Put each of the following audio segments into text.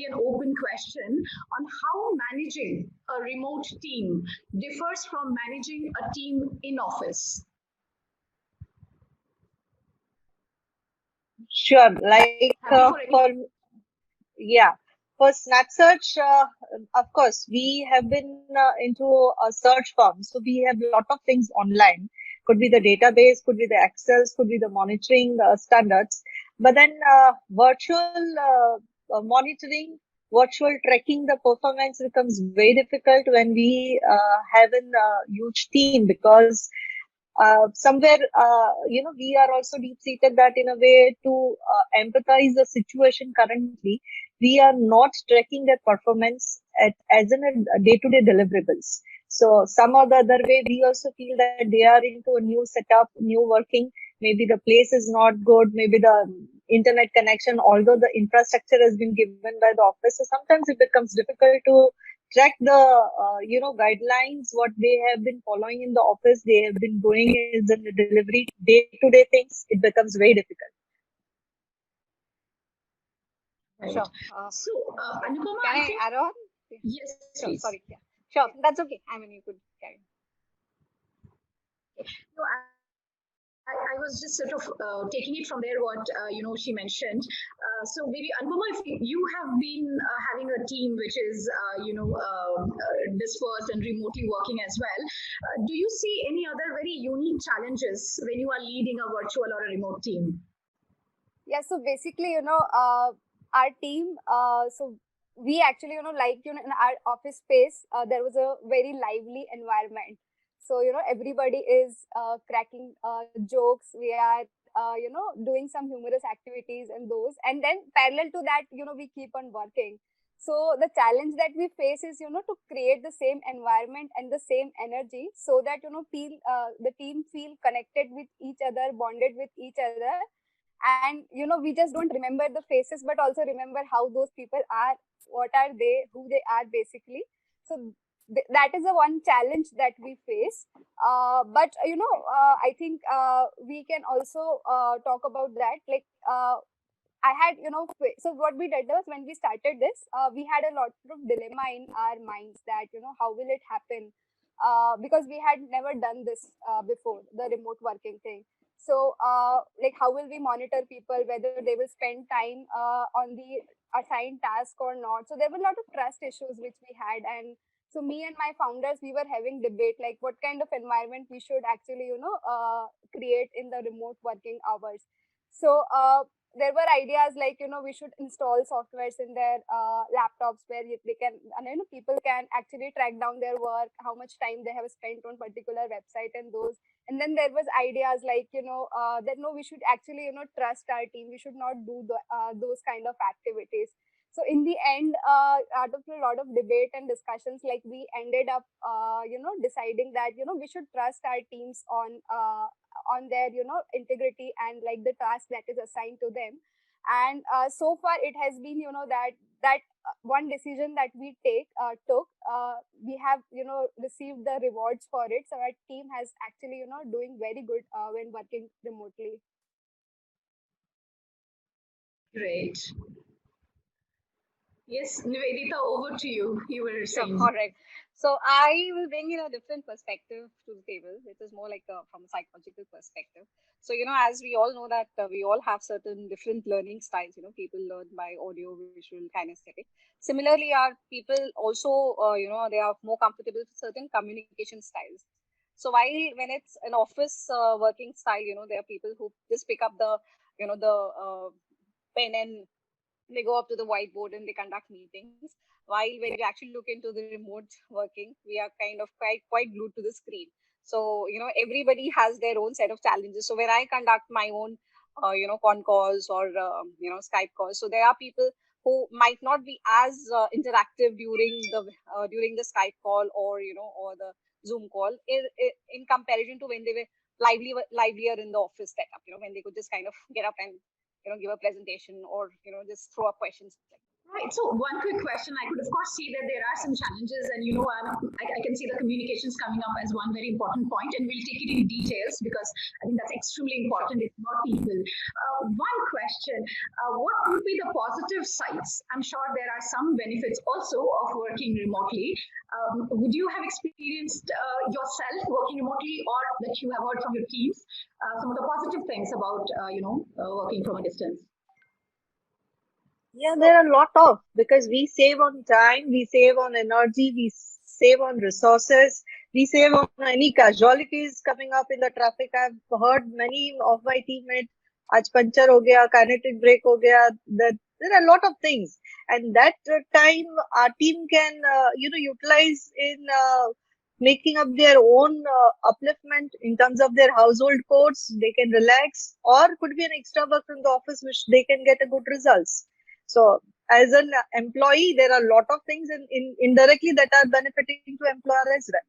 an open question on how managing a remote team differs from managing a team in office. Sure. Like Happy for any? yeah, for Snap Search, of course, we have been into a search firm, so we have a lot of things online. Could be the database, could be the Excels, could be the monitoring standards. But then virtual monitoring, virtual tracking the performance becomes very difficult when we have a huge team, because somewhere we are also deep seated that in a way to empathize the situation currently, we are not tracking their performance as in a day-to-day deliverables. So some or the other way, we also feel that they are into a new setup, new working. Maybe the place is not good. Maybe the internet connection, although the infrastructure has been given by the office, so sometimes it becomes difficult to track the guidelines what they have been following in the office. They have been doing is in the delivery day-to-day things. It becomes very difficult. Right. Sure. So, Yeah. Anupama, Can I I think, add on? yes, Sure. please. Sorry. Yeah. Sure. That's okay. I mean, you could carry. No, I was just sort of taking it from there what she mentioned. So maybe Anupama, if you have been having a team which is dispersed and remotely working as well, do you see any other very unique challenges when you are leading a virtual or a remote team? Yeah, so basically, our team, so we actually, like, in our office space, there was a very lively environment. So, everybody is cracking jokes. We are, doing some humorous activities and those. And then parallel to that, we keep on working. So the challenge that we face is, to create the same environment and the same energy so that, the team feel connected with each other, bonded with each other, and we just don't remember the faces but also remember how those people are, what are they, who they are basically. So that is the one challenge that we face. But I think we can also talk about that, like, I had, so what we did was, when we started this, we had a lot of dilemma in our minds that, how will it happen? Because we had never done this before, the remote working thing. So, like, how will we monitor people, whether they will spend time on the assigned task or not? So, there were a lot of trust issues which we had. And so, me and my founders, we were having debate, like, what kind of environment we should actually, create in the remote working hours. So, there were ideas like, we should install softwares in their laptops where they can, and people can actually track down their work, how much time they have spent on particular website and those. And then there was ideas like, that no, we should actually, trust our team, we should not do those kind of activities. So in the end, out of a lot of debate and discussions, like, we ended up deciding that, we should trust our teams on their, integrity and like the task that is assigned to them. And so far it has been, that one decision that we took, we have, received the rewards for it. So our team has actually, doing very good when working remotely. Great. Yes, Nivedita, over to you. You were saying. All right. So I will bring in a different perspective to the table, which is more like from a psychological perspective. So, as we all know that we all have certain different learning styles. People learn by audio, visual, kinesthetic. Similarly, our people also, they are more comfortable with certain communication styles. So while when it's an office working style, there are people who just pick up the pen and they go up to the whiteboard and they conduct meetings. While when you actually look into the remote working, we are kind of quite glued to the screen. So everybody has their own set of challenges. So when I conduct my own con calls or Skype calls, so there are people who might not be as interactive during the Skype call or the Zoom call in comparison to when they were livelier in the office setup. When they could just kind of get up and give a presentation or just throw up questions. Right. So one quick question. I could, of course, see that there are some challenges, and I can see the communications coming up as one very important point, and we'll take it in details because I think that's extremely important. It's about people. One question: what would be the positive sides? I'm sure there are some benefits also of working remotely. Would you have experienced yourself working remotely, or that you have heard from your teams some of the positive things about working from a distance? Yeah, there are a lot of, because we save on time, we save on energy, we save on resources, we save on any casualties coming up in the traffic. I've heard many of my teammates, आज puncture हो गया, kinetic brake हो गया. That there are a lot of things, and that time our team can utilize in making up their own upliftment in terms of their household chores. They can relax, or could be an extra work from the office which they can get a good results. So as an employee, there are a lot of things in indirectly that are benefiting to employer as well.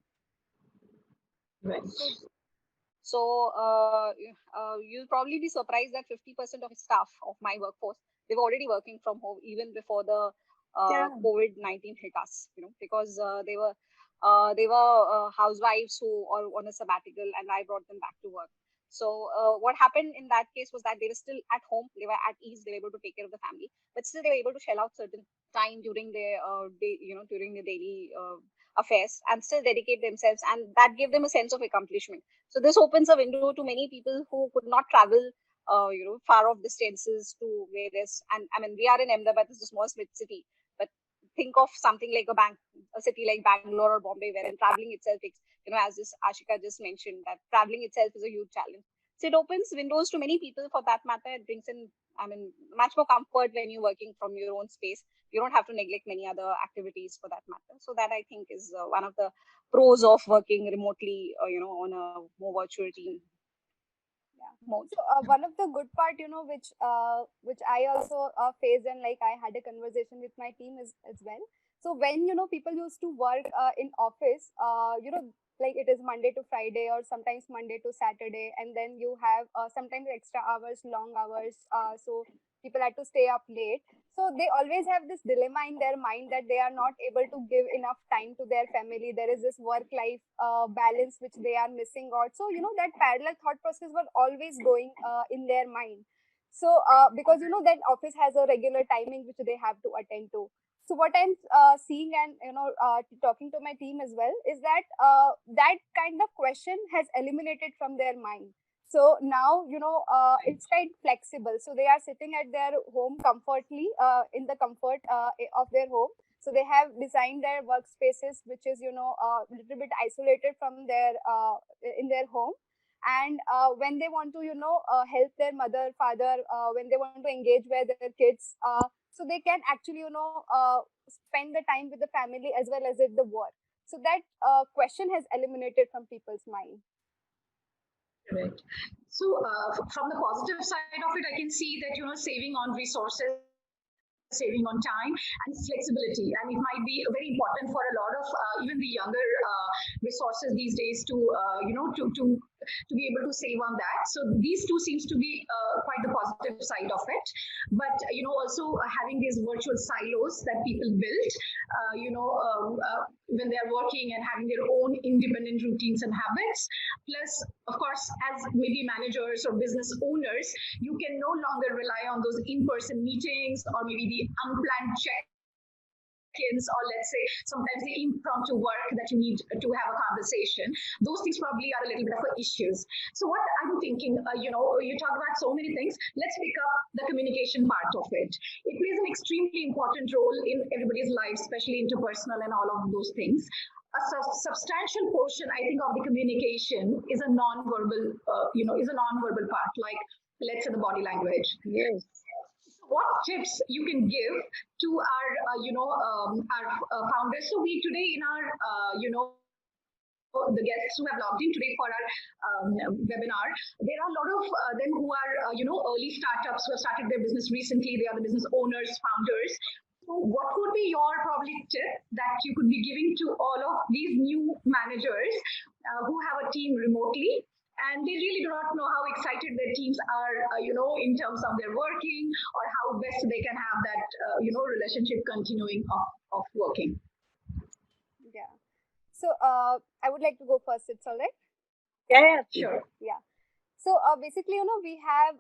Right. So you'll probably be surprised that 50% of staff of my workforce, they were already working from home even before the COVID-19 hit us. Because they were housewives who are on a sabbatical, and I brought them back to work. So what happened in that case was that they were still at home, they were at ease, they were able to take care of the family, but still they were able to shell out certain time during their during the daily affairs, and still dedicate themselves, and that gave them a sense of accomplishment. So this opens a window to many people who could not travel far off distances to various, and I mean, we are in Ahmedabad, it's a small city, but think of something like a city like Bangalore or Bombay, wherein traveling itself takes, as this Ashika just mentioned, that traveling itself is a huge challenge. So it opens windows to many people for that matter. It brings in, I mean, much more comfort when you're working from your own space. You don't have to neglect many other activities for that matter. So that, I think, is one of the pros of working remotely, on a more virtual team mode. So one of the good part, which I also faced, and like I had a conversation with my team as well. So when people used to work in office, like it is Monday to Friday or sometimes Monday to Saturday, and then you have sometimes extra hours, long hours. So people had to stay up late. So they always have this dilemma in their mind that they are not able to give enough time to their family. There is this work life balance which they are missing out. So that parallel thought process was always going in their mind. So because that office has a regular timing which they have to attend to. So what I'm seeing and talking to my team as well is that that kind of question has eliminated from their mind. So now it's kind of flexible. So they are sitting at their home comfortably in the comfort of their home. So they have designed their workspaces which is a little bit isolated from their in their home. And when they want to help their mother father, when they want to engage with their kids, so they can actually spend the time with the family as well as at the work. So that question has eliminated from people's mind. Correct. So, from the positive side of it, I can see that saving on resources, saving on time, and flexibility, and it might be very important for a lot of even the younger resources these days to to be able to save on that. So these two seems to be quite the positive side of it. But also having these virtual silos that people build, when they're working and having their own independent routines and habits. Plus, of course, as maybe managers or business owners, you can no longer rely on those in-person meetings or maybe the unplanned check-ins, or let's say sometimes the impromptu work that you need to have a conversation. Those things probably are a little bit of issues. So what I'm thinking, you talk about so many things. Let's pick up the communication part of it. It plays an extremely important role in everybody's life, especially interpersonal and all of those things. A substantial portion, I think, of the communication is a non-verbal, is a non-verbal part, like let's say the body language. Yes. What tips you can give to our, our founders? So we today in our, the guests who have logged in today for our webinar, there are a lot of them who are, early startups who have started their business recently. They are the business owners, founders. So what would be your probably tip that you could be giving to all of these new managers who have a team remotely and they really do not know how excited their teams are, in terms of their working, or how best they can have that, relationship continuing of working. Yeah. So I would like to go first. It's all right. Yeah. Sure. Yeah. So basically, we have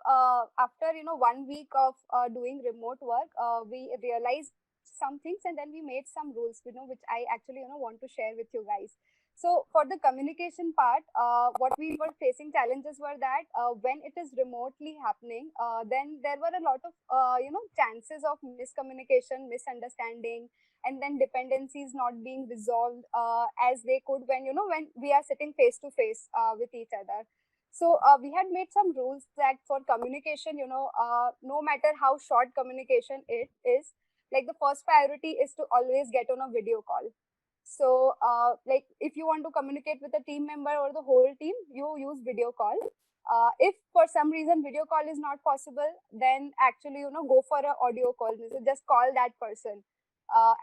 after 1 week of doing remote work, we realized some things, and then we made some rules, which I actually want to share with you guys. So for the communication part, what we were facing challenges were that when it is remotely happening, then there were a lot of chances of miscommunication, misunderstanding, and then dependencies not being resolved as they could when we are sitting face to face with each other. So we had made some rules that for communication, no matter how short communication it is, like the first priority is to always get on a video call. So like if you want to communicate with a team member or the whole team, you use video call. If for some reason video call is not possible, then actually go for a audio call. So just call that person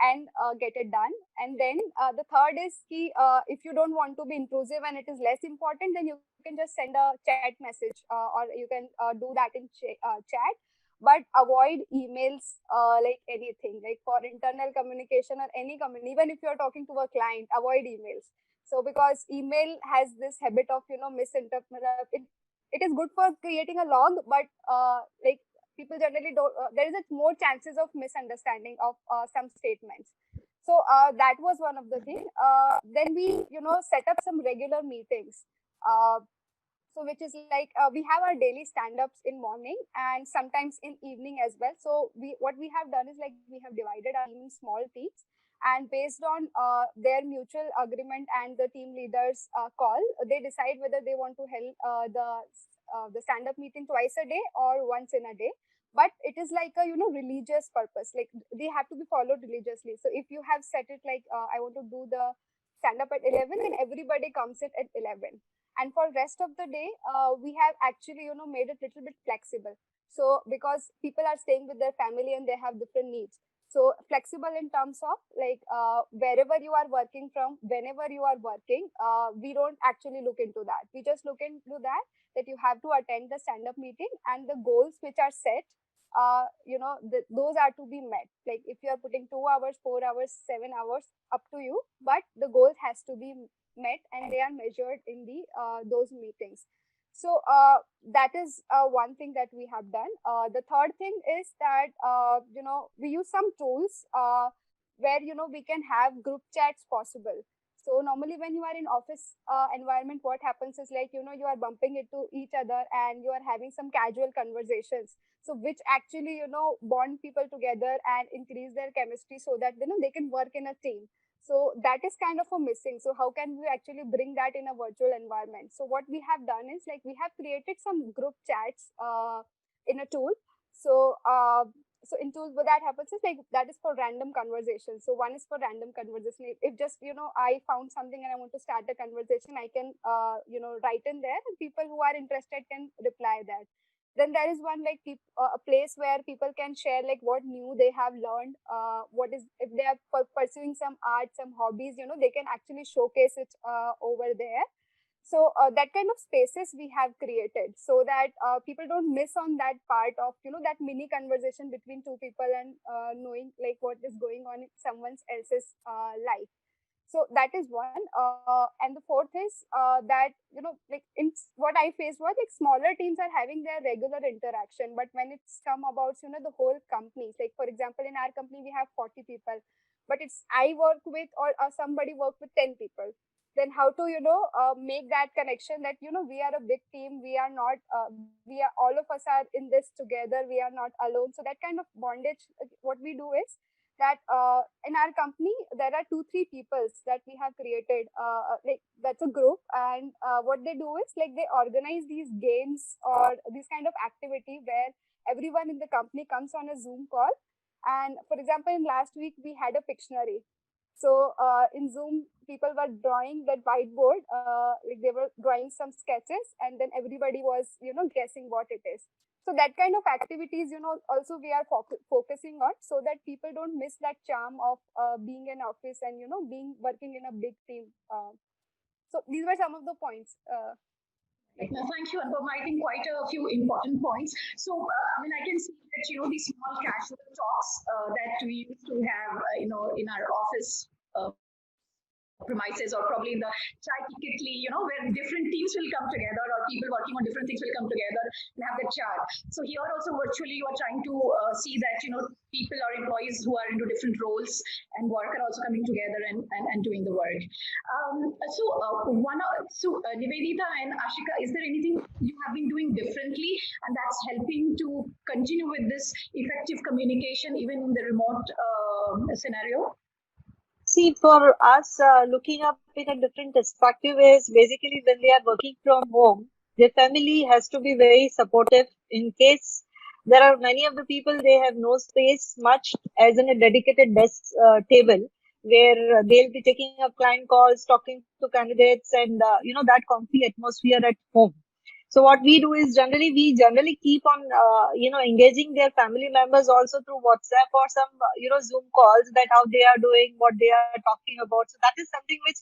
and get it done. And then the third is key, if you don't want to be intrusive and it is less important, then you can just send a chat message or you can do that in chat, but avoid emails like anything, like for internal communication or any communication. Even if you're talking to a client, avoid emails. So because email has this habit of misinterpret it is good for creating a log, but like people generally don't there is a more chances of misunderstanding of some statements. So that was one of the thing. Then we set up some regular meetings, so which is like we have our daily stand-ups in morning and sometimes in evening as well. So what we have done is like we have divided our team in small teams, and based on their mutual agreement and the team leaders call, they decide whether they want to held the stand-up meeting twice a day or once in a day. But it is like a religious purpose, like they have to be followed religiously. So if you have set it like I want to do the stand up at 11, then everybody comes in at 11. And for rest of the day, we have actually made it little bit flexible. So because people are staying with their family and they have different needs, so flexible in terms of like wherever you are working from, whenever you are working, we don't actually look into that. We just look into that you have to attend the stand up meeting, and the goals which are set, those are to be met. Like if you are putting 2 hours, 4 hours, 7 hours, up to you, but the goal has to be met and they are measured in the those meetings. So that is one thing that we have done. The third thing is that we use some tools where we can have group chats possible. So normally when you are in office environment, what happens is like you are bumping into each other and you are having some casual conversations, so which actually bond people together and increase their chemistry so that they can work in a team. So that is kind of a missing. So how can we actually bring that in a virtual environment? So what we have done is like we have created some group chats in a tool. So so in tools, what that happens is like that is for random conversation. So one is for random conversation. If just I found something and I want to start a conversation, I can write in there, and people who are interested can reply that. Then there is one like a place where people can share like what new they have learned, what is, if they are pursuing some art, some hobbies, they can actually showcase it over there. So that kind of spaces we have created so that people don't miss on that part of that mini conversation between two people, and knowing like what is going on in someone else's life. So that is one. And the fourth is that like in what I faced was like smaller teams are having their regular interaction, but when it's come about the whole companies, like for example in our company we have 40 people, but it's I work with, or somebody work with 10 people, then how to make that connection that we are a big team, we are not we are, all of us are in this together, we are not alone. So that kind of bondage, what we do is that in our company there are 2-3 peoples that we have created, like that's a group, and what they do is like they organize these games or this kind of activity where everyone in the company comes on a Zoom call. And for example, in last week we had a Pictionary. So in Zoom, people were drawing that whiteboard, like they were drawing some sketches, and then everybody was, guessing what it is. So that kind of activities, also we are focusing on, so that people don't miss that charm of being in office and, being working in a big team. So these were some of the points. No, thank you, Anupam. I think quite a few important points. So, I can see that, these small casual talks that we used to have, in our office premises, or probably in the chai ki kitli, where different teams will come together, or people working on different things will come together and have the chat. So here also virtually you are trying to see that, people or employees who are into different roles and work are also coming together and doing the work. Nivedita and Ashika, is there anything you have been doing differently and that's helping to continue with this effective communication even in the remote scenario? See, for us, looking up in a different perspective is basically when they are working from home, their family has to be very supportive in case there are many of the people, they have no space much as in a dedicated desk table where they'll be taking up client calls, talking to candidates, and that comfy atmosphere at home. So what we do is we generally keep on engaging their family members also through WhatsApp or some Zoom calls, that how they are doing, what they are talking about. So that is something which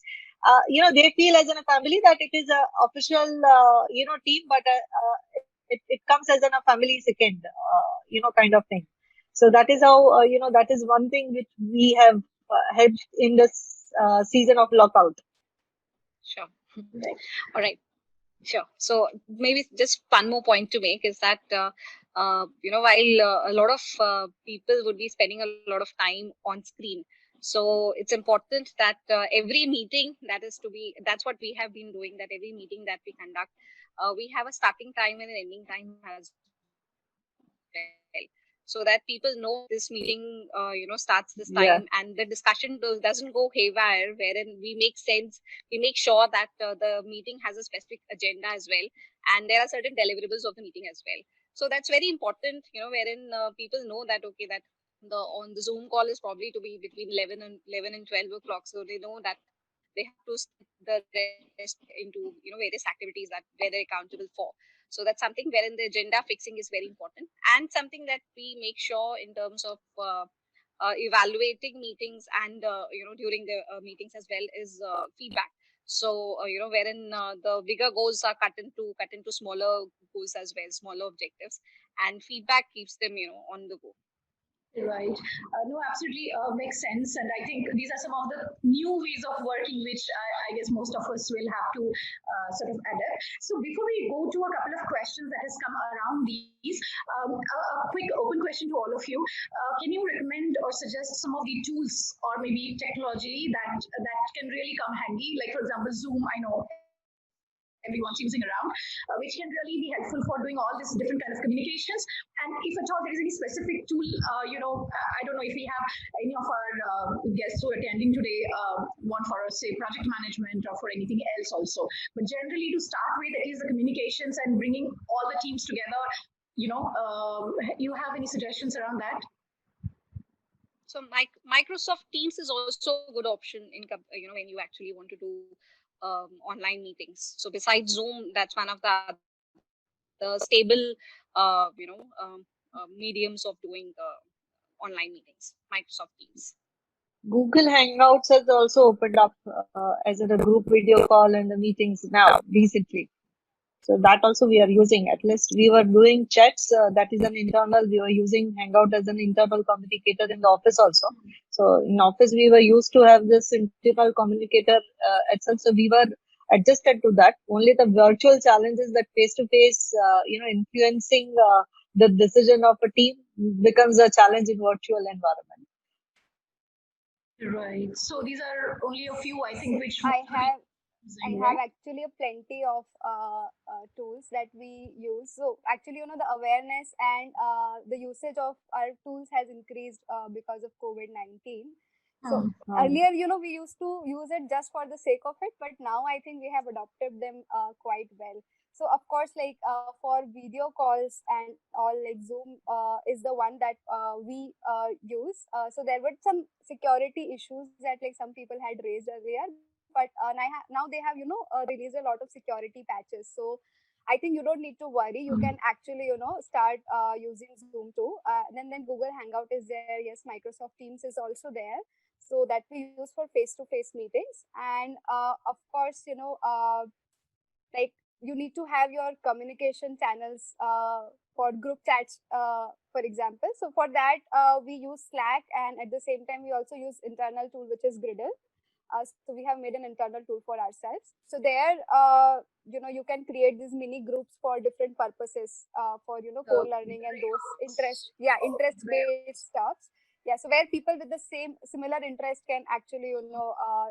they feel as in a family, that it is a official team, but it comes as in a family second kind of thing. So that is how that is one thing which we have helped in this season of lockout. Sure. All right. Sure. So maybe just one more point to make is that, while a lot of people would be spending a lot of time on screen, so it's important that every meeting that's what we have been doing, that every meeting that we conduct, we have a starting time and an ending time as well, so that people know this meeting starts this time, Yeah. and the discussion doesn't go haywire, wherein we make sure that the meeting has a specific agenda as well, and there are certain deliverables of the meeting as well. So that's very important, wherein people know that, okay, that the Zoom call is probably to be between 11 and 12 o'clock, so they know that they have to split the rest into various activities that where they're accountable for. So that's something wherein the agenda fixing is very important, and something that we make sure in terms of evaluating meetings and during the meetings as well is feedback. So wherein the bigger goals are cut into smaller goals as well, smaller objectives, and feedback keeps them on the go. Right. No, absolutely makes sense. And I think these are some of the new ways of working, which I guess most of us will have to sort of adapt. So before we go to a couple of questions that has come around these, a quick open question to all of you. Can you recommend or suggest some of the tools or maybe technology that can really come handy? Like, for example, Zoom, I know everyone's using around, which can really be helpful for doing all these different kind of communications. And if at all there is any specific tool, I don't know if we have any of our guests who are attending today, one for, say, project management or for anything else also. But generally, to start with, at least the communications and bringing all the teams together, you have any suggestions around that? So Microsoft Teams is also a good option when you actually want to do online meetings. So besides Zoom, that's one of the stable mediums of doing online meetings. Microsoft Teams. Google Hangouts has also opened up as a group video call and the meetings now recently. So that also we are using. At least we were doing chats. That is an internal. We were using Hangout as an internal communicator in the office also. So in office we were used to have this internal communicator itself. So we were adjusted to that. Only the virtual challenges that face to face, influencing the decision of a team becomes a challenge in virtual environment. Right. So these are only a few, I think, which I have right? actually a plenty of tools that we use. So actually, the awareness and the usage of our tools has increased because of COVID-19. So earlier, we used to use it just for the sake of it, but now I think we have adopted them quite well. So of course, like for video calls and all, like Zoom is the one that we use. So there were some security issues that like some people had raised earlier, but now they have released a lot of security patches. So I think you don't need to worry. You can actually start using Zoom too. Then Google Hangout is there. Yes, Microsoft Teams is also there. So that we use for face-to-face meetings. And of course, like you need to have your communication channels for group chats, for example. So for that, we use Slack, and at the same time, we also use internal tool which is Griddle. So we have made an internal tool for ourselves. So there, you can create these mini groups for different purposes, for co-learning and those interest-based stuffs. Yeah, so where people with the similar interest can actually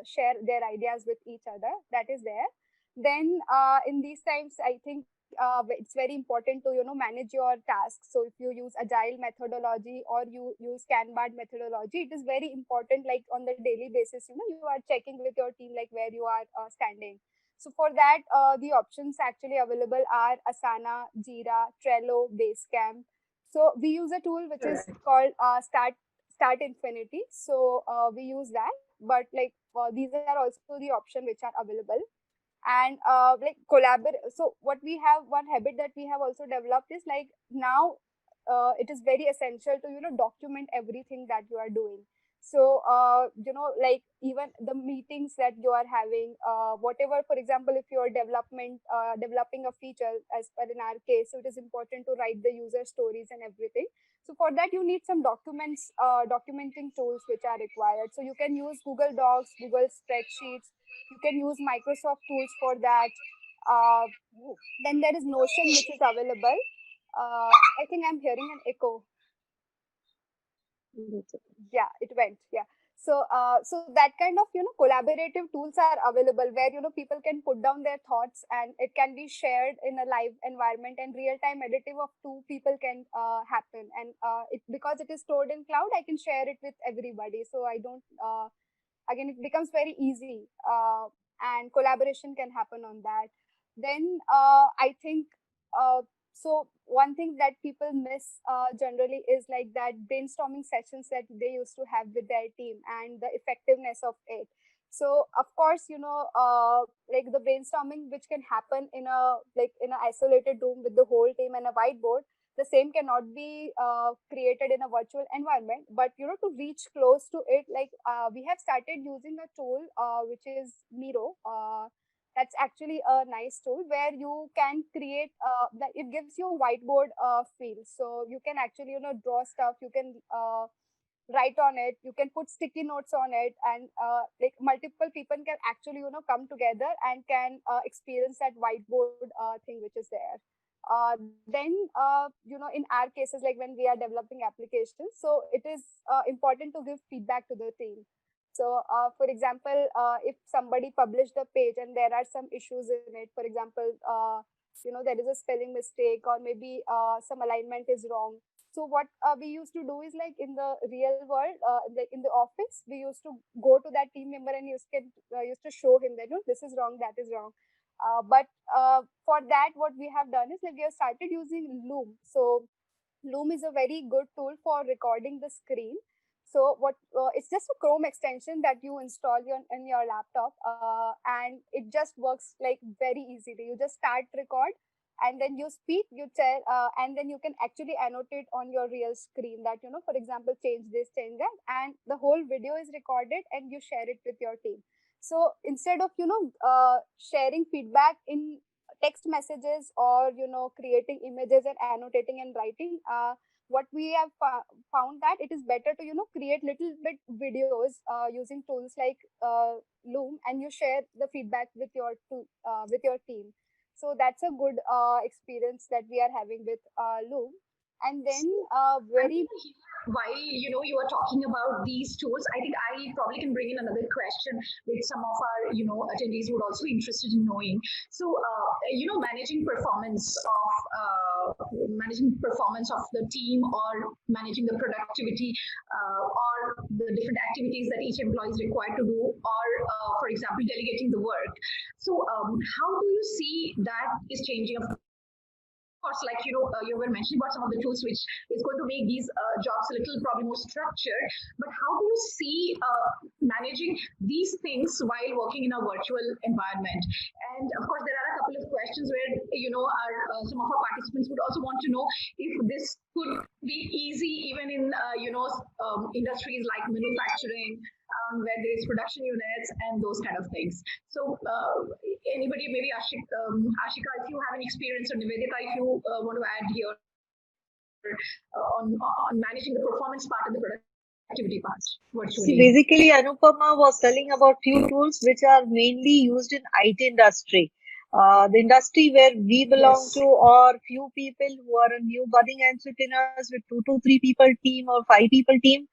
share their ideas with each other. That is there. Then in these times, I think it's very important to manage your tasks. So if you use agile methodology or you use Kanban methodology, it is very important, like on the daily basis, you are checking with your team like where you are standing. So for that, the options actually available are Asana, Jira, Trello, Basecamp. So we use a tool which is called Start Infinity. So we use that, but like these are also the option which are available. And like collaborate. So what we have, one habit that we have also developed is like now it is very essential to document everything that you are doing. So like even the meetings that you are having, whatever, for example, if you are developing a feature, as per in our case, so it is important to write the user stories and everything. So for that, you need some documenting tools which are required. So you can use Google Docs, Google Spreadsheets. You can use Microsoft tools for that. Uh, then there is Notion, which is available. I think I'm hearing an echo. Yeah, it went. Yeah. So that kind of collaborative tools are available where people can put down their thoughts and it can be shared in a live environment, and real time editing of two people can happen. And because it is stored in cloud, I can share it with everybody. So I don't again, it becomes very easy, and collaboration can happen on that. Then I think so one thing that people miss generally is like that brainstorming sessions that they used to have with their team and the effectiveness of it. So of course, like the brainstorming which can happen in a isolated room with the whole team and a whiteboard, the same cannot be created in a virtual environment. But to reach close to it, like we have started using a tool which is Miro. That's actually a nice tool where you can create that it gives you a whiteboard feel. So you can actually draw stuff, you can write on it, you can put sticky notes on it, and like multiple people can actually come together and can experience that whiteboard thing which is there. Then in our cases, like when we are developing applications, so it is important to give feedback to the team. So for example, if somebody published a page and there are some issues in it, for example, there is a spelling mistake or maybe some alignment is wrong. So what we used to do is, like in the real world, like in the office, we used to go to that team member and used to show him that, this is wrong, that is wrong. But for that, what we have done is, like, we have started using Loom. So Loom is a very good tool for recording the screen. So what it's just a Chrome extension that you install in your laptop, and it just works like very easily. You just start record, and then you speak, you tell, and then you can actually annotate on your real screen that, for example, change this, change that, and the whole video is recorded and you share it with your team. So instead of sharing feedback in text messages or creating images and annotating and writing, what we have found that it is better to create little bit videos using tools like Loom, and you share the feedback with your team. So that's a good experience that we are having with Loom. And then very while you are talking about these tools, I think I probably can bring in another question which some of our attendees would also be interested in knowing. So managing performance of the team, or managing the productivity, or the different activities that each employee is required to do, or for example delegating the work. So how do you see that is changing? Of course, like you were mentioning about some of the tools which is going to make these jobs a little probably more structured. But how do you see managing these things while working in a virtual environment? And of course, there are a couple of questions where some of our participants would also want to know if this could be easy even in industries like manufacturing, where there is production units and those kind of things. So anybody, maybe Ashika, if you have any experience, or Nivedita, if you want to add here on managing the performance part and the productivity part See, virtually. basically, Anupama was telling about few tools which are mainly used in IT industry. The industry where we belong Yes. to, or few people who are a new budding entrepreneurs with 2 to 3 people team or 5 people team,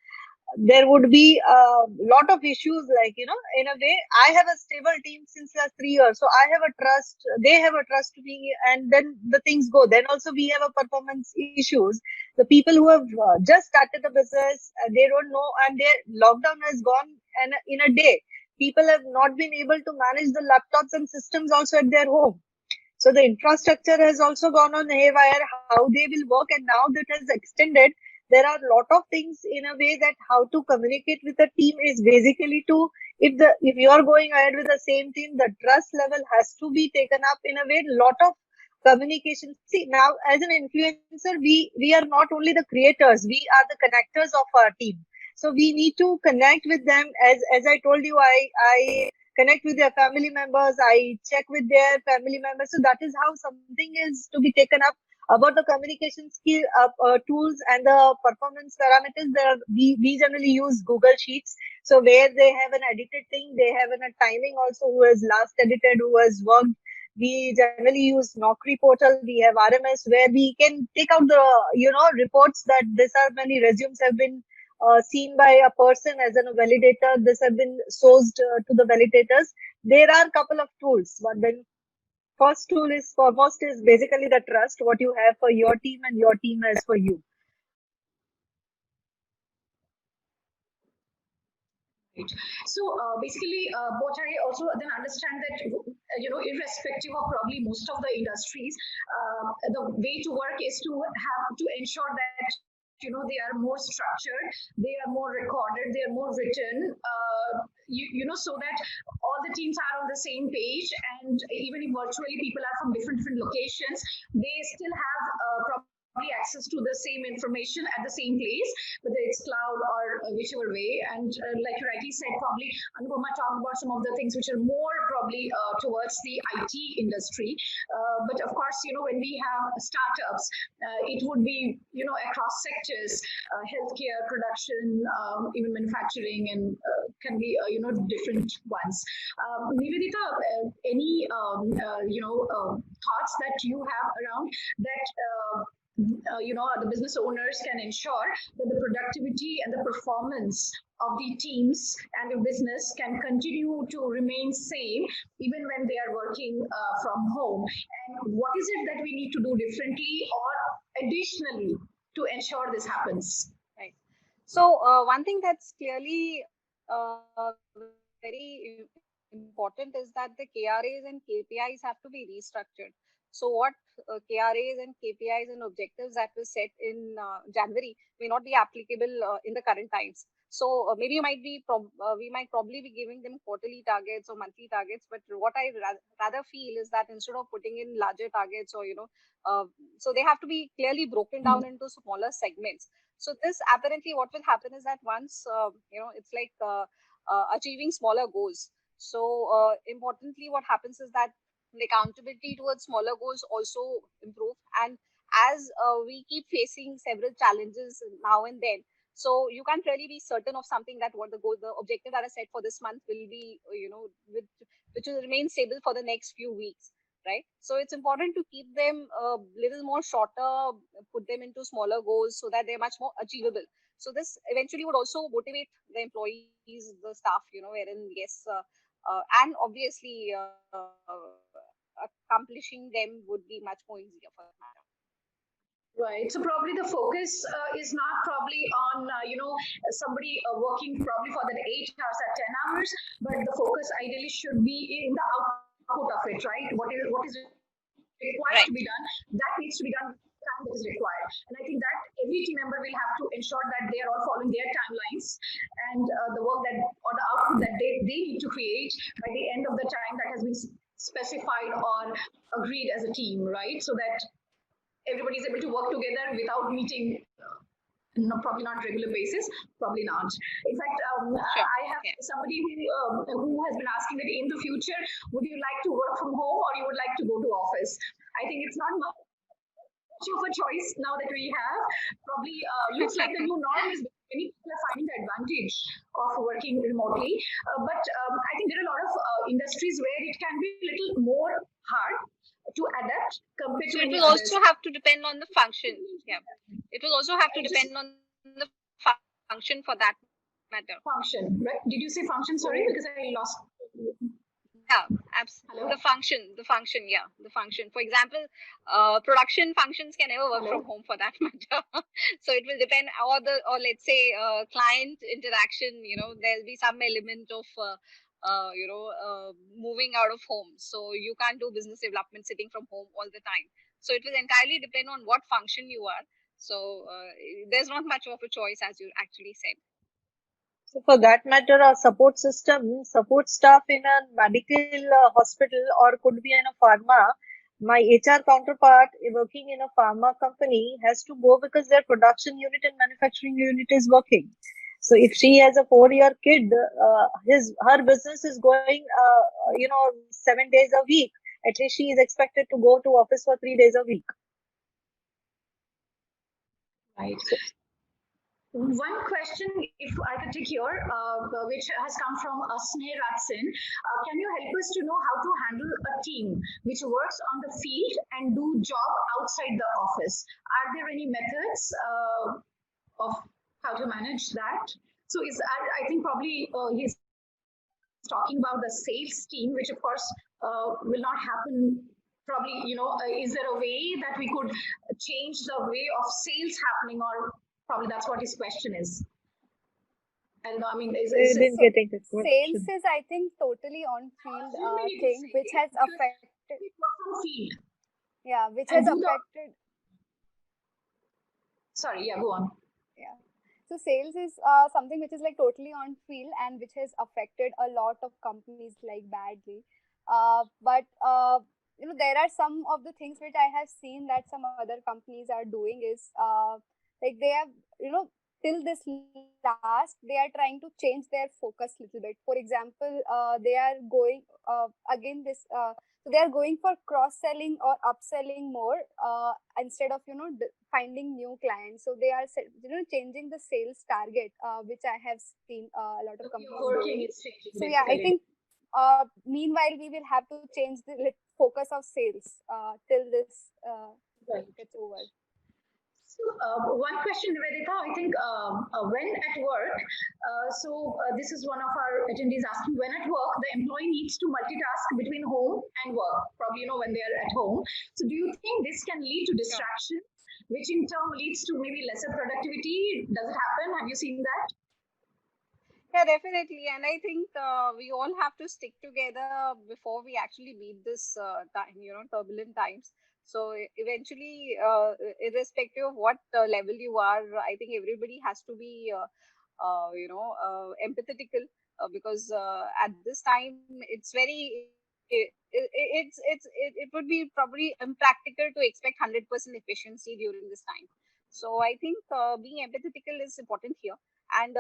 there would be a lot of issues, like, in a way I have a stable team since last 3 years, so I have a trust, they have a trust to me, and then the things go. Then also we have a performance issues. The people who have just started the business, they don't know, and their lockdown has gone, and in a day people have not been able to manage the laptops and systems also at their home. So the infrastructure has also gone on haywire, how they will work, and now that has extended. There are a lot of things in a way that how to communicate with the team is basically to, if you are going ahead with the same team, the trust level has to be taken up in a way. Lot of communication. See, now as an influencer, we are not only the creators, we are the connectors of our team. So we need to connect with them. As I told you, I connect with their family members, I check with their family members. So that is how something is to be taken up about the communication skill tools and the performance parameters. We generally use Google Sheets. So where they have an edited thing, they have a timing also, who has last edited, who has worked. We generally use Naukri portal. We have RMS where we can take out the reports that this are many resumes have been seen by a person as a validator. This have been sourced to the validators. There are a couple of tools, but then first tool is foremost is basically the trust, what you have for your team and your team has for you. Right. So basically, what I also then understand that irrespective of probably most of the industries, the way to work is to have to ensure that they are more structured, they are more recorded, they are more written. So that all the teams are on the same page, and even if virtually people are from different locations, they still have probably access to the same information at the same place, whether it's cloud or whichever way. And like you rightly said, probably Anupama talked about some of the things which are more probably towards the IT industry. But of course, when we have startups, it would be, across sectors, healthcare, production, even manufacturing, and can be, different ones. Nivedita, any, thoughts that you have around that? The business owners can ensure that the productivity and the performance of the teams and the business can continue to remain same even when they are working from home. And what is it that we need to do differently or additionally to ensure this happens? Right. So one thing that's clearly very important is that the KRAs and KPIs have to be restructured. So what KRAs and KPIs and objectives that were set in January may not be applicable in the current times. So maybe we might probably be giving them quarterly targets or monthly targets. But what I rather feel is that instead of putting in larger targets, or so they have to be clearly broken down into smaller segments. So this apparently what will happen is that once it's like achieving smaller goals. So importantly, what happens is that the accountability towards smaller goals also improve. And as we keep facing several challenges now and then, so you can't really be certain of something, that what the objective that I set for this month will be, which will remain stable for the next few weeks, right? So it's important to keep them a little more shorter, put them into smaller goals so that they're much more achievable. So this eventually would also motivate the employees, the staff, wherein yes, and obviously accomplishing them would be much more easier for them. Right. So probably the focus is not probably on somebody working probably for that 8 hours or 10 hours, but the focus ideally should be in the output of it, right? What is required to Right. be done, that needs to be done time that is required. And I think that every team member will have to ensure that they are all following their timelines, and the work that or the output that they need to create by the end of the time that has been specified or agreed as a team, right? So that everybody is able to work together without meeting No, probably not regular basis, probably not. In fact, Sure. I have somebody who has been asking that in the future, would you like to work from home or you would like to go to office? I think it's not much of a choice now that we have. Probably looks like the new norm is many people are finding the advantage of working remotely. But I think there are a lot of industries where it can be a little more hard to adapt compared So to it any will others. also have to depend on the function. Yeah. It will also have to depend on the function for that matter. Function, right? Did you say function? Sorry, because I lost. Yeah, Hello? the function, yeah, the function. For example, production functions can never work from Hello? home for that matter. So it will depend, or let's say client interaction. There'll be some element of moving out of home. So you can't do business development sitting from home all the time. So it will entirely depend on what function you are. So there's not much of a choice, as you actually said. So for that matter, a support system, support staff in a medical hospital or could be in a pharma, my HR counterpart working in a pharma company has to go because their production unit and manufacturing unit is working. So if she has a 4-year kid, her business is going, 7 days a week. At least she is expected to go to office for 3 days a week. Right. One question, if I could take here, which has come from Sneh Ratsin. Can you help us to know how to handle a team which works on the field and do job outside the office? Are there any methods of how to manage that? So I think probably he's talking about the sales team, which of course will not happen. Probably, is there a way that we could change the way of sales happening, or probably that's what his question is. I don't know. I mean, I didn't get into the Sales question. is, I think, totally on field Assuming it is thing, which has sales, because affected, we work on field yeah, which and has do the. affected, Sorry, yeah, go on. yeah. So sales is something which is like totally on field and which has affected a lot of companies like badly. But there are some of the things which I have seen that some other companies are doing is like they have, till this last they are trying to change their focus little bit. For example, they are going again this. So they are going for cross selling or upselling more instead of finding new clients. So they are changing the sales target, which I have seen a lot of companies Working doing. is changing. So yeah, I basically. think meanwhile we will have to change the focus of sales till this Right. gets over. So, one question, Nivedita, I think when at work, this is one of our attendees asking, when at work, the employee needs to multitask between home and work, probably, when they are at home. So do you think this can lead to distraction, which in turn leads to maybe lesser productivity? Does it happen? Have you seen that? Yeah, definitely. And I think we all have to stick together before we actually meet this turbulent times. So eventually, irrespective of what level you are, I think everybody has to be, empathetical because at this time it's very. It would be probably impractical to expect 100% efficiency during this time. So I think being empathetical is important here. And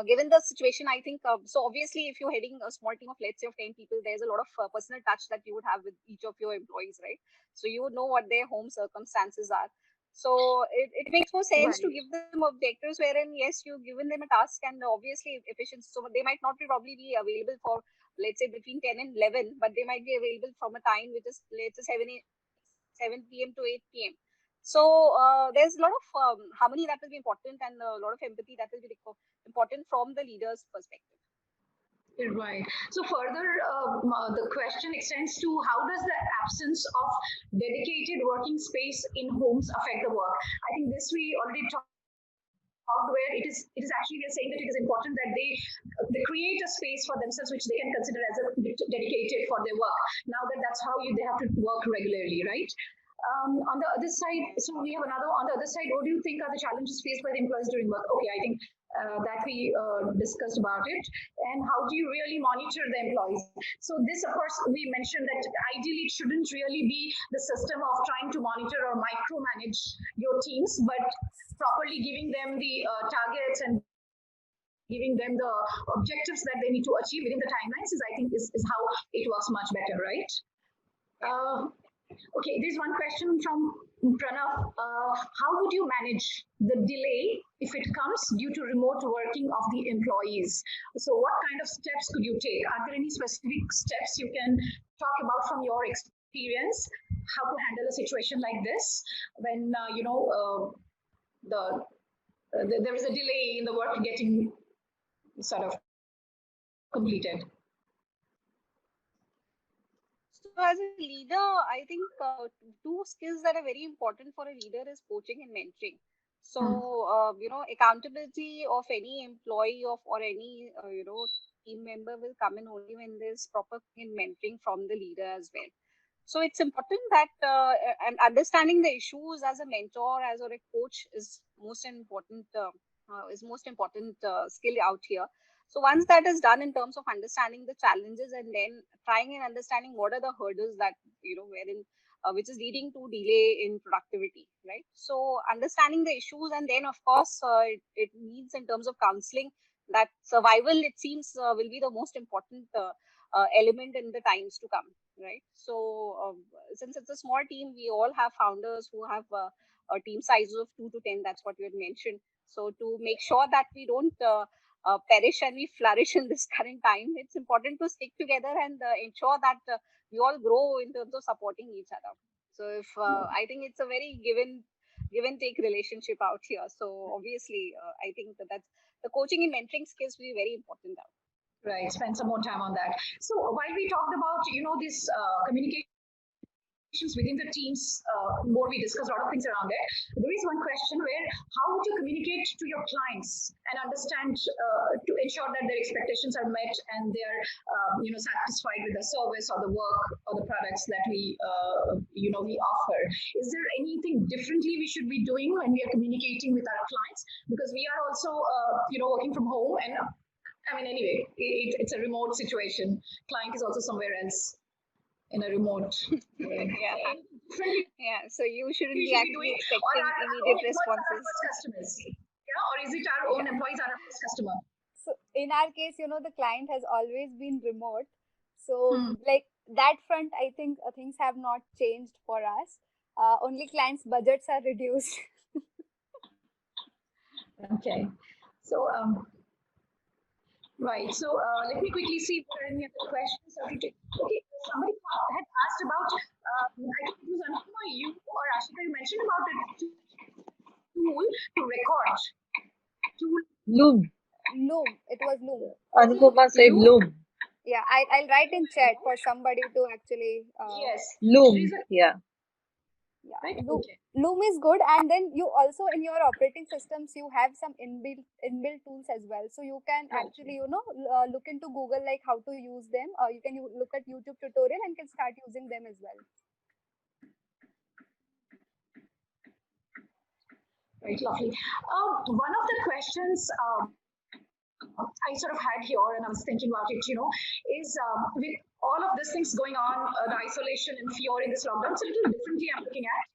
given the situation, I think so. Obviously, if you're heading a small team of, let's say, of 10 people, there's a lot of personal touch that you would have with each of your employees, right? So you would know what their home circumstances are. So it makes more sense to Right. give them objectives wherein, yes, you've given them a task and obviously efficiency. So they might not be probably be available for, let's say, between 10 and 11, but they might be available from a time which is, let's say, 7 p.m. to 8 p.m. So there's a lot of harmony that will be important and a lot of empathy that will be important from the leader's perspective. Right. So further, the question extends to how does the absence of dedicated working space in homes affect the work? I think this we already talked where it is actually we are saying that it is important that they create a space for themselves which they can consider as a dedicated for their work. Now that's how they have to work regularly, right? On the other side, so we have another on the other side. What do you think are the challenges faced by the employees during work? Okay, I think that we discussed about it. And how do you really monitor the employees? So this, of course, we mentioned that ideally it shouldn't really be the system of trying to monitor or micromanage your teams, but properly giving them the targets and giving them the objectives that they need to achieve within the timelines is, I think, is how it works much better, right? Okay, there's one question from Pranav. How would you manage the delay if it comes due to remote working of the employees? So what kind of steps could you take? Are there any specific steps you can talk about from your experience, how to handle a situation like this when, there is a delay in the work getting sort of completed? So as a leader, I think two skills that are very important for a leader is coaching and mentoring. So, accountability of any employee or any, team member will come in only when there's proper mentoring from the leader as well. So it's important that and understanding the issues as a mentor, as or a coach is most important skill out here. So once that is done in terms of understanding the challenges and then trying and understanding what are the hurdles that wherein which is leading to delay in productivity, right? So understanding the issues and then of course it needs in terms of counseling that survival it seems will be the most important element in the times to come, right? So since it's a small team, we all have founders who have a team size of 2 to 10. That's what you had mentioned. So to make sure that we don't perish and we flourish in this current time, it's important to stick together and ensure that we all grow in terms of supporting each other. So if I think it's a very give and take relationship out here. So obviously, I think that's the coaching and mentoring skills will be very important out. Right, spend some more time on that. So while we talked about, this communication within the teams, more we discussed a lot of things around it. There is one question where how would you communicate to your clients and understand to ensure that their expectations are met and they are satisfied with the service or the work or the products that we offer? Is there anything differently we should be doing when we are communicating with our clients? Because we are also working from home, and I mean, anyway, it's a remote situation. Client is also somewhere else in a remote. Yeah. So you shouldn't be actually expecting immediate responses. Customers, or is it our own employees are our first customer? So in our case, the client has always been remote. So like that front, I think things have not changed for us. Only clients' budgets are reduced. Okay. So right. So let me quickly see if there are any other questions. Okay. Somebody had asked about, I think it was Anupama, you or Ashika, you mentioned about the tool to record. Loom. Loom. It was Loom. Anupama said Loom. Yeah, I'll write in chat for somebody to actually. Yes. Loom. Yeah. Yeah, right? Loom is good, and then you also in your operating systems you have some inbuilt tools as well. So you can actually look into Google like how to use them. You can look at YouTube tutorial and can start using them as well. Right, lovely. One of the questions I sort of had here, and I was thinking about it, is with all of these things going on, the isolation and fear in this lockdown, it's a little differently I'm looking at.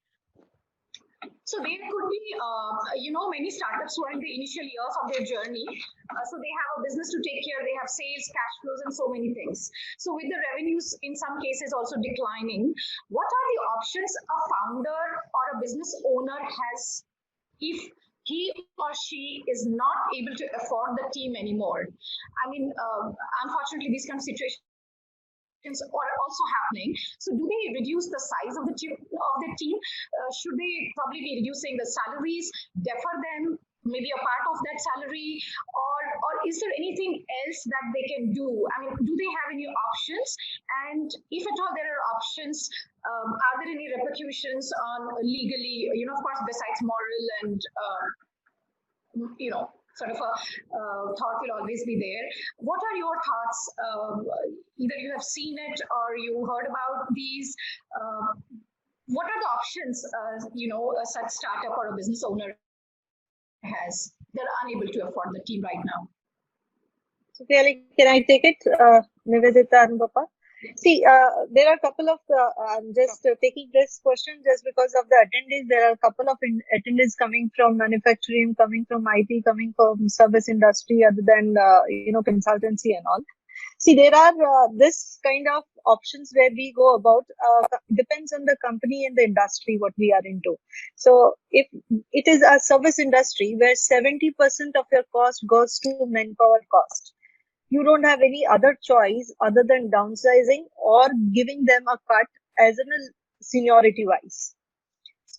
So there could be, many startups who are in the initial years of their journey. So they have a business to take care, they have sales, cash flows, and so many things. So with the revenues in some cases also declining, what are the options a founder or a business owner has if he or she is not able to afford the team anymore? I mean, unfortunately, these kind of situations are also happening. So do they reduce the size of the team? Should they probably be reducing the salaries, defer them, maybe a part of that salary, or is there anything else that they can do? I mean, do they have any options? And if at all there are options, are there any repercussions on legally, of course, besides moral and, sort of a thought will always be there. What are your thoughts? Either you have seen it or you heard about these. what are the options, a such startup or a business owner has? They're unable to afford the team right now. So, can I take it, Nivedita and Bappa? See, there are a couple of, I'm just taking this question just because of the attendees. There are a couple of attendees coming from manufacturing, coming from IT, coming from service industry, other than, consultancy and all. See, there are this kind of options where we go about, depends on the company and the industry, what we are into. So if it is a service industry where 70% of your cost goes to manpower cost, you don't have any other choice other than downsizing or giving them a cut as in a seniority wise.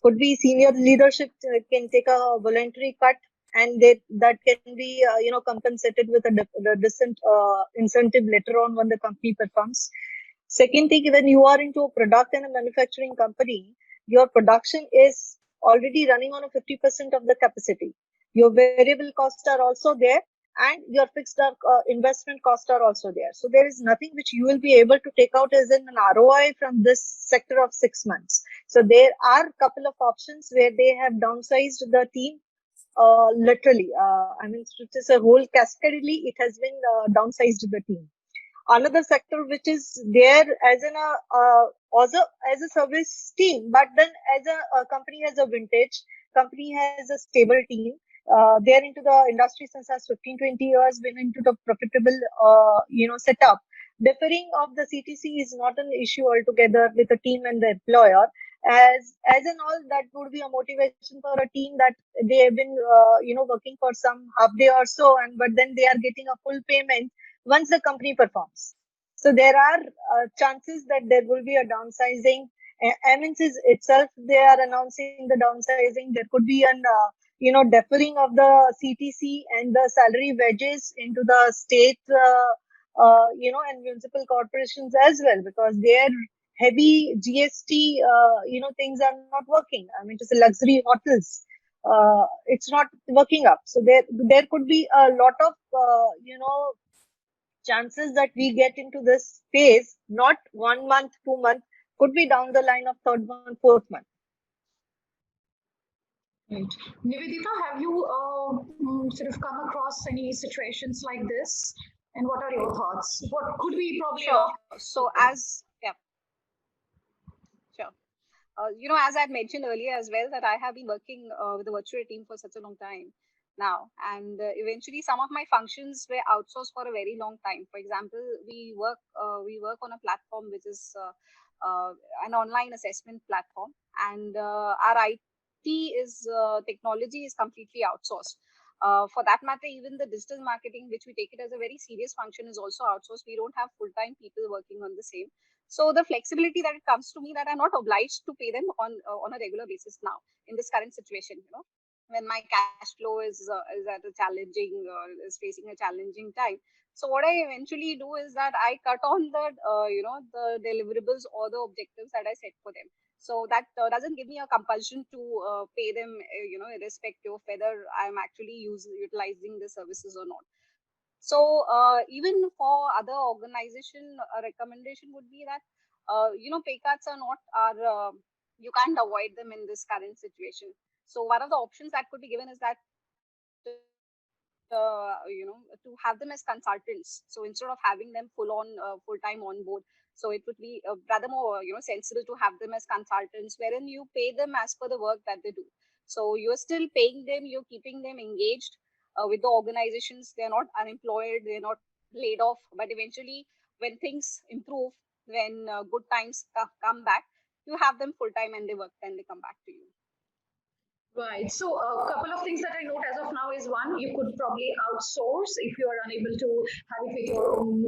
Could be senior leadership can take a voluntary cut, and that can be compensated with a decent incentive later on when the company performs. Second thing, when you are into a product and a manufacturing company, your production is already running on a 50% of the capacity. Your variable costs are also there, and your fixed investment costs are also there. So there is nothing which you will be able to take out as an ROI from this sector of 6 months. So there are a couple of options where they have downsized the team. Literally, I mean, it is a whole cascadely. It has been downsized the team. Another sector which is there as in as a service team, but then as a company has a vintage, company has a stable team. They're into the industry since last 15-20 years, been into the profitable setup. Deferring of the CTC is not an issue altogether with the team and the employer. As in all, that would be a motivation for a team that they have been working for some half day or so, and but then they are getting a full payment once the company performs. So there are chances that there will be a downsizing. MNCs itself, they are announcing the downsizing. There could be an deferring of the CTC and the salary wedges into the state, and municipal corporations as well, because their heavy GST, things are not working. I mean, just luxury hotels, it's not working up. So there could be a lot of, chances that we get into this phase, not 1 month, 2 month, could be down the line of third month, fourth month. Right. Nivedita, have you sort of come across any situations like this? And what are your thoughts? What could we probably? Sure. So sure. As I mentioned earlier as well, that I have been working with the virtual team for such a long time now, and eventually some of my functions were outsourced for a very long time. For example, we work on a platform which is an online assessment platform, and our IT is technology is completely outsourced. For that matter, even the digital marketing, which we take it as a very serious function, is also outsourced. We don't have full-time people working on the same. So the flexibility that it comes to me, that I'm not obliged to pay them on a regular basis now in this current situation, when my cash flow is at a challenging, is facing a challenging time. So what I eventually do is that I cut on the deliverables or the objectives that I set for them. So that doesn't give me a compulsion to pay them, irrespective of whether I'm actually utilizing the services or not. So even for other organization, a recommendation would be that pay cuts are you can't avoid them in this current situation. So one of the options that could be given is that to have them as consultants. So instead of having them full time on board, so it would be rather more sensible to have them as consultants, wherein you pay them as per the work that they do. So you're still paying them, you're keeping them engaged with the organizations. They're not unemployed, they're not laid off, but eventually when things improve, when good times come back, you have them full time and they work, then they come back to you. Right. So a couple of things that I note as of now is one, you could probably outsource if you are unable to have it with your own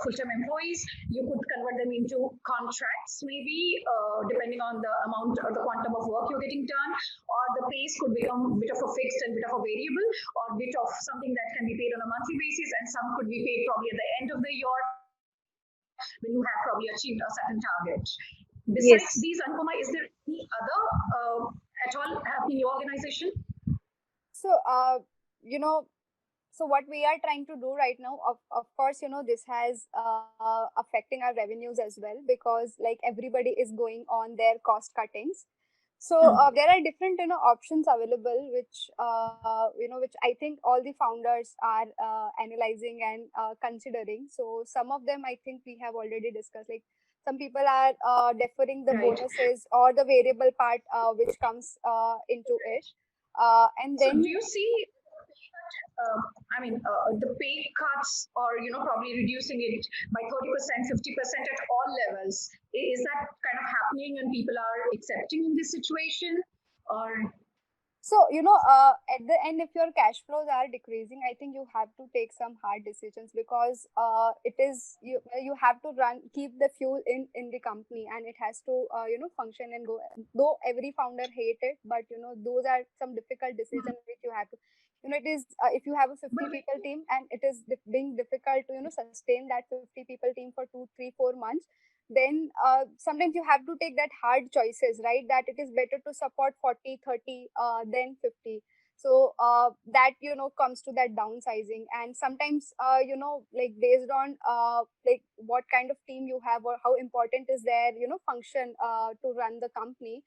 full-time employees. You could convert them into contracts, maybe depending on the amount or the quantum of work you're getting done, or the pays could become a bit of a fixed and bit of a variable, or a bit of something that can be paid on a monthly basis, and some could be paid probably at the end of the year when you have probably achieved a certain target. Besides these, Anupama, is there any other at all in your organization? So, you know, So what we are trying to do right now, of course, this has affecting our revenues as well, because like everybody is going on their cost cuttings. So there are different options available, which I think all the founders are analyzing and considering. So some of them I think we have already discussed. Like some people are deferring the Right. bonuses or the variable part which comes into it, and So do then you see, the pay cuts or, probably reducing it by 30%, 50% at all levels? Is that kind of happening and people are accepting in this situation? Or, so, at the end, if your cash flows are decreasing, I think you have to take some hard decisions, because it is you have to keep the fuel in the company, and it has to function and go. Though every founder hate it, but those are some difficult decisions which you have to. It is if you have a 50 but people team and it is being difficult to sustain that 50 people team for 2, 3, 4 months, then sometimes you have to take that hard choices, right? That it is better to support 40, 30 than 50. So that comes to that downsizing. And sometimes like based on like what kind of team you have or how important is their function to run the company,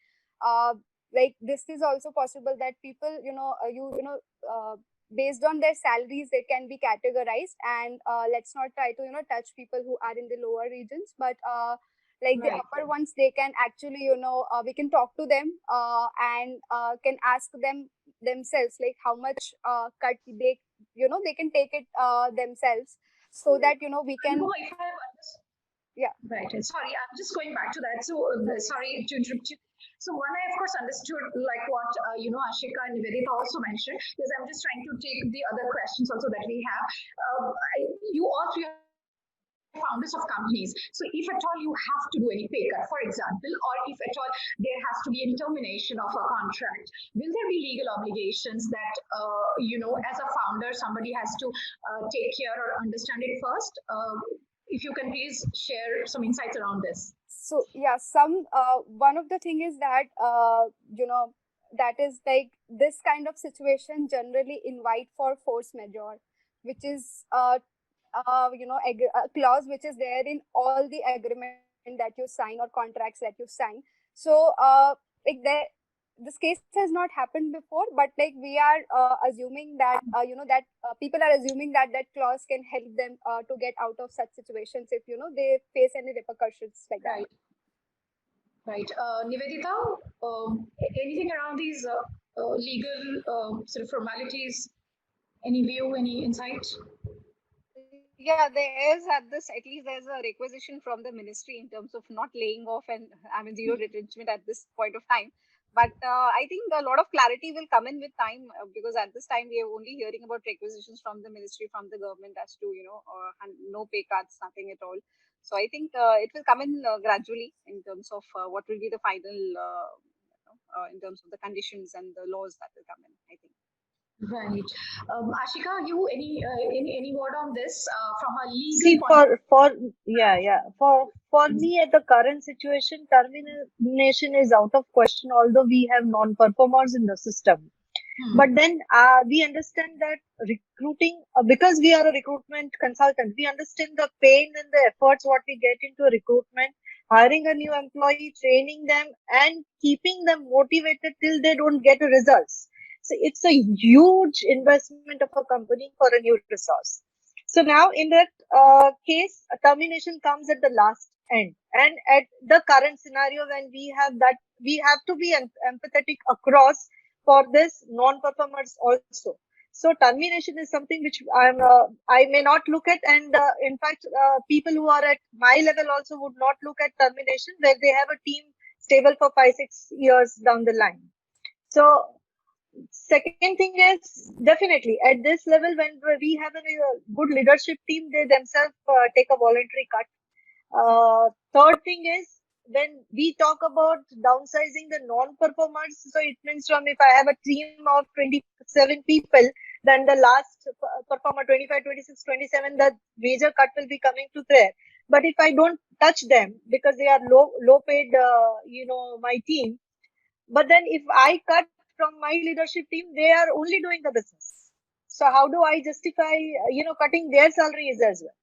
uh, like this is also possible that people based on their salaries they can be categorized. And let's not try to touch people who are in the lower regions, but like the right. upper ones, they can actually we can talk to them and can ask them themselves, like how much cut they can take it themselves, so that we can. No, if I have understood. Yeah, Right. And sorry, I'm just going back to that. So, no worries. sorry to interrupt you. So, one, I of course understood like what Ashika and Nivedita also mentioned, because I'm just trying to take the other questions also that we have. You all three are founders of companies. So, if at all you have to do any pay cut, for example, or if at all there has to be any termination of a contract, will there be legal obligations that as a founder somebody has to take care or understand it first? If you can please share some insights around this. So yeah, some one of the thing is that that is like this kind of situation generally invite for force majeure, which is a clause which is there in all the agreement that you sign or contracts that you sign. So like there, this case has not happened before, but like we are assuming that that people are assuming that that clause can help them to get out of such situations if they face any repercussions like that. Right. Right. Nivedita, anything around these legal sort of formalities? Any view, any insight? Yeah, there is at least there's a requisition from the ministry in terms of not laying off and zero retrenchment at this point of time. But I think a lot of clarity will come in with time, because at this time we are only hearing about requisitions from the ministry, from the government, as to and no pay cuts, nothing at all. So I think it will come in gradually in terms of what will be the final in terms of the conditions and the laws that will come in, I think. Right. Ashika, you any word on this from a legal See, point of for me at the current situation, termination is out of question, although we have non-performers in the system. view? But then we understand that recruiting, because we are a recruitment consultant, we understand the pain and the efforts what we get into recruitment, hiring a new employee, training them, and keeping them motivated till they don't get a results. So it's a huge investment of a company for a new resource. So now in that case, a termination comes at the last end. And at the current scenario, when we have that, we have to be empathetic across for this non-performers also. So termination is something which I may not look at, and in fact, people who are at my level also would not look at termination where they have a team stable for 5, 6 years down the line. So second thing is definitely at this level when we have a good leadership team, they themselves take a voluntary cut. Third thing is when we talk about downsizing the non-performers, so it means from if I have a team of 27 people, then the last performer 25, 26, 27, the major cut will be coming to there. But if I don't touch them because they are low paid, my team, but then if I cut from my leadership team, they are only doing the business. So how do I justify, cutting their salaries as well?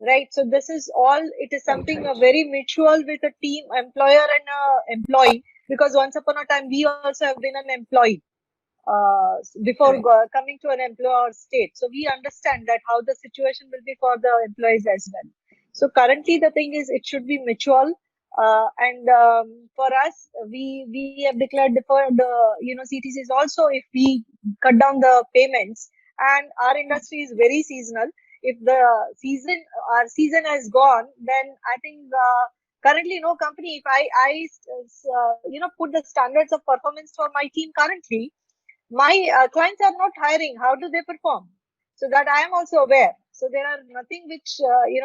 Right. So this is all, it is something very mutual with a team, employer and employee, because once upon a time, we also have been an employee before coming to an employer state. So we understand that how the situation will be for the employees as well. So currently the thing is it should be mutual. And for us, we have declared for the CTCs also, if we cut down the payments, and our industry is very seasonal. If the our season has gone, then I think currently no company, if I put the standards of performance for my team currently, my clients are not hiring. How do they perform? So that I am also aware. So there are nothing which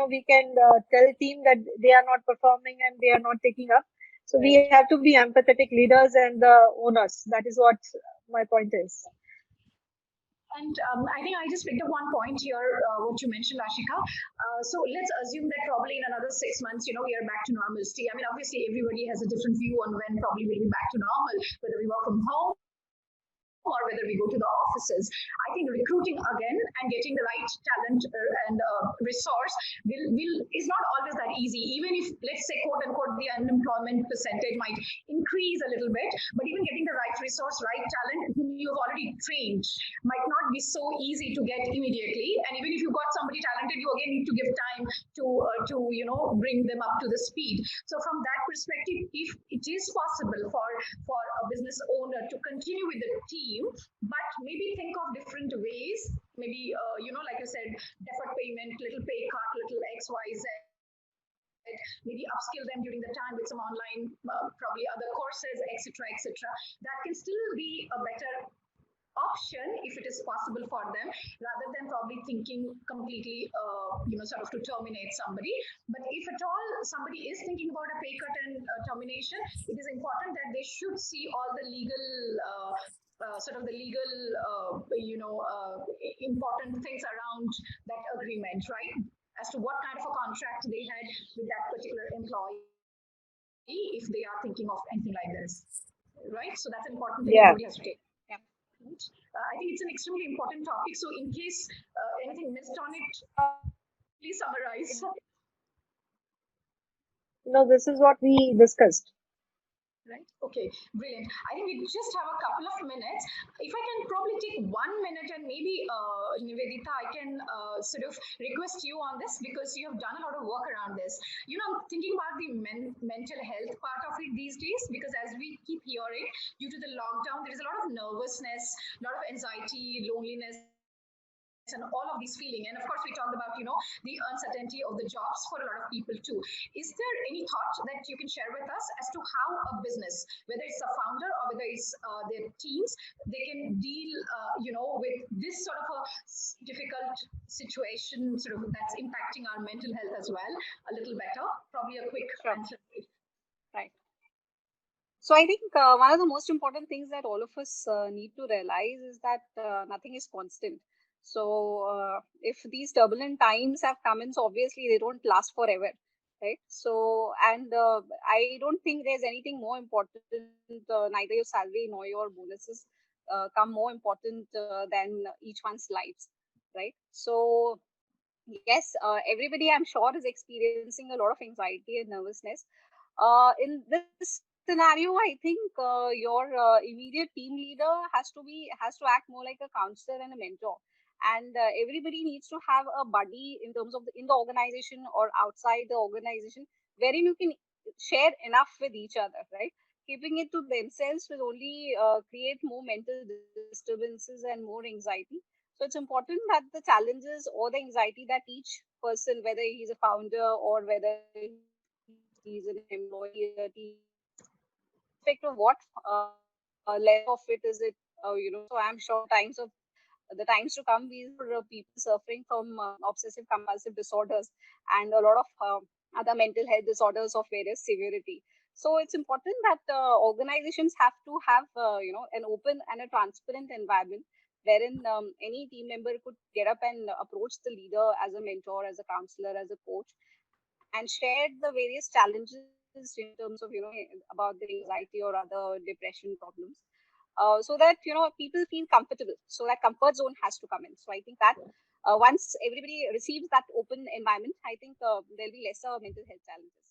we can tell team that they are not performing and they are not taking up. So we have to be empathetic leaders and the owners. That is what my point is. And I think I just picked up one point here, what you mentioned, Ashika. So let's assume that probably in another 6 months, we are back to normalcy. I mean, obviously, everybody has a different view on when probably we'll be back to normal, whether we work from home or whether we go to the offices. I think recruiting again and getting the right talent and resource will is not always that easy. Even if, let's say, quote unquote, the unemployment percentage might increase a little bit, but even getting the right resource, right talent whom you've already trained might not be so easy to get immediately. And even if you've got somebody talented, you again need to give time to bring them up to the speed. So from that perspective, if it is possible for a business owner to continue with the team, but maybe think of different ways, maybe like you said, deferred payment, little pay cut, little XYZ, maybe upskill them during the time with some online probably other courses, etc., that can still be a better option if it is possible for them, rather than probably thinking completely sort of to terminate somebody. But if at all somebody is thinking about a pay cut and termination, it is important that they should see all the legal sort of the legal important things around that agreement, right, as to what kind of a contract they had with that particular employee if they are thinking of anything like this, right? So that's an important thing everybody has to take. I think it's an extremely important topic. So, in case anything missed on it, please summarize. No, this is what we discussed. Right. Okay. Brilliant. I think we just have a couple of minutes. If I can probably take 1 minute and maybe Nivedita, I can sort of request you on this because you have done a lot of work around this. I'm thinking about the mental health part of it these days, because as we keep hearing, due to the lockdown, there is a lot of nervousness, a lot of anxiety, loneliness, and all of these feeling. And of course we talked about the uncertainty of the jobs for a lot of people too. Is there any thought that you can share with us as to how a business, whether it's a founder or whether it's their teams, they can deal with this sort of a difficult situation sort of that's impacting our mental health as well a little better? Probably a quick answer. Right. So I think one of the most important things that all of us need to realize is that nothing is constant. So if these turbulent times have come in, so obviously they don't last forever, right? So, and I don't think there's anything more important, neither your salary nor your bonuses come more important than each one's lives, right? So yes, everybody I'm sure is experiencing a lot of anxiety and nervousness. In this scenario, I think your immediate team leader has to act more like a counselor and a mentor, and everybody needs to have a buddy in terms of in the organization or outside the organization, wherein you can share enough with each other, right? Keeping it to themselves will only create more mental disturbances and more anxiety. So it's important that the challenges or the anxiety that each person, whether he's a founder or whether he's an employee, a team, irrespective of what level of it is it, so I'm sure the times to come, we will people suffering from obsessive compulsive disorders and a lot of other mental health disorders of various severity. So it's important that organizations have to have an open and a transparent environment wherein any team member could get up and approach the leader as a mentor, as a counselor, as a coach, and share the various challenges in terms of about the anxiety or other depression problems. so that people feel comfortable. So that comfort zone has to come in. So I think that once everybody receives that open environment, I think there'll be lesser mental health challenges.